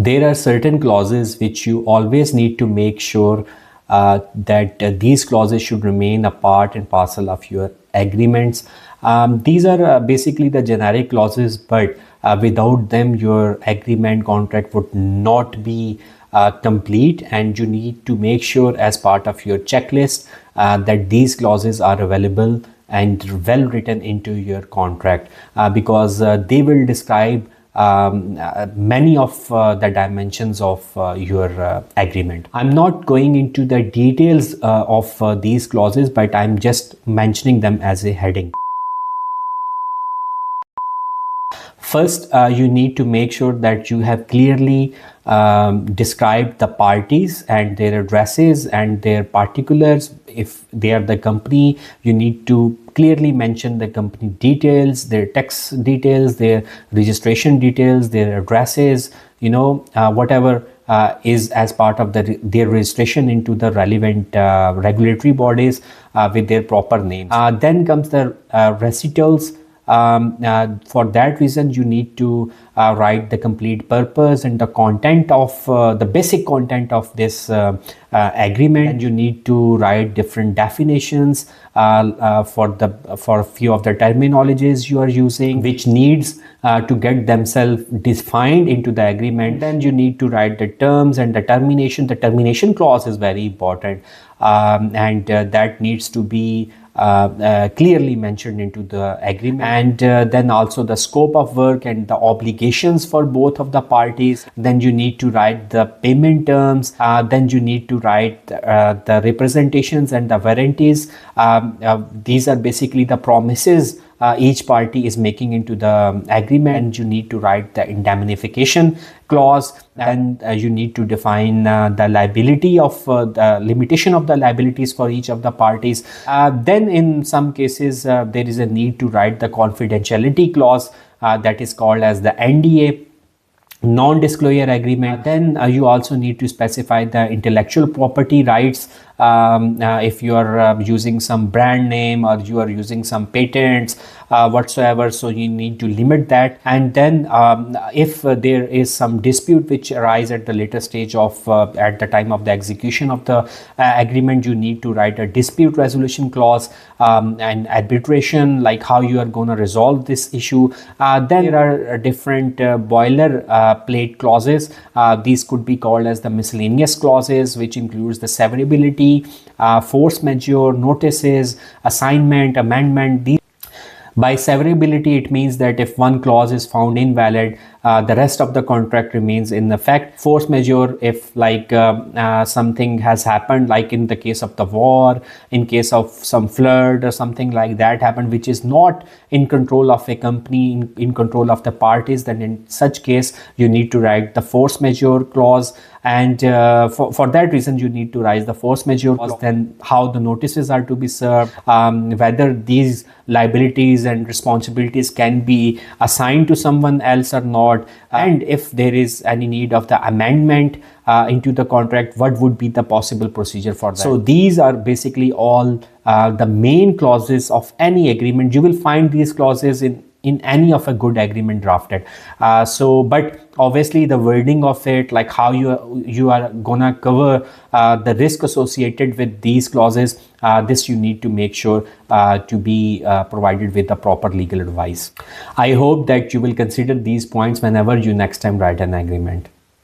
There are certain clauses which you always need to make sure that these clauses should remain a part and parcel of your agreements. These are basically the generic clauses, but without them your agreement contract would not be complete, and you need to make sure as part of your checklist that these clauses are available and well written into your contract, because they will describe many of the dimensions of your agreement. I'm not going into the details of these clauses, but I'm just mentioning them as a heading. First, you need to make sure that you have clearly described the parties and their addresses and their particulars. If they are the company, you need to clearly mention the company details, their tax details, their registration details, their addresses, whatever is as part of their registration into the relevant regulatory bodies with their proper names. Then comes the recitals. For that reason, you need to write the complete purpose and the content of the basic content of this agreement. And you need to write different definitions for a few of the terminologies you are using, which needs to get themselves defined into the agreement. Then you need to write the terms and the termination. The termination clause is very important, and that needs to be clearly mentioned into the agreement. And then also the scope of work and the obligations for both of the parties. Then you need to write the payment terms. Then you need to write the representations and the warranties. These are basically the promises each party is making into the agreement. And you need to write the indemnification clause, and you need to define the liability of the limitation of the liabilities for each of the parties. Then in some cases there is a need to write the confidentiality clause, that is called as the NDA, non-disclosure agreement. Then you also need to specify the intellectual property rights. If you are using some brand name or you are using some patents whatsoever, so you need to limit that. And then if there is some dispute which arise at the later stage of at the time of the execution of the agreement, you need to write a dispute resolution clause and arbitration, like how you are going to resolve this issue. Then there are different boiler plate clauses. These could be called as the miscellaneous clauses, which includes the severability, force majeure, notices, assignment, amendment. By severability, it means that if one clause is found invalid, the rest of the contract remains in effect. Force majeure, if like something has happened, like in the case of the war, in case of some flood or something like that happened, which is not in control of a company, in control of the parties, then in such case you need to write the force majeure clause. And for that reason you need to write the force majeure clause. Then how the notices are to be served, whether these liabilities and responsibilities can be assigned to someone else or not, and if there is any need of the amendment into the contract, what would be the possible procedure for that. So these are basically all the main clauses of any agreement. You will find these clauses in any of a good agreement drafted. But obviously the wording of it, like how you are gonna cover the risk associated with these clauses, this you need to make sure to be provided with the proper legal advice. I hope that you will consider these points whenever you next time write an agreement.